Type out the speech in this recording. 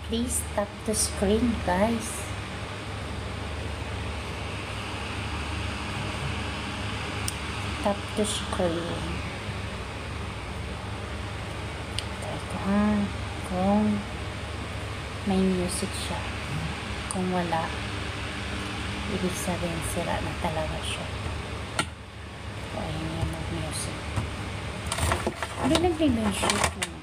Please tap the screen, guys. Tap the screen. Teka, kung may music siya. Kung wala, ibig sabihin sira na talaga siya. So, ayun yung mag-music. Hindi nag-shoot mo.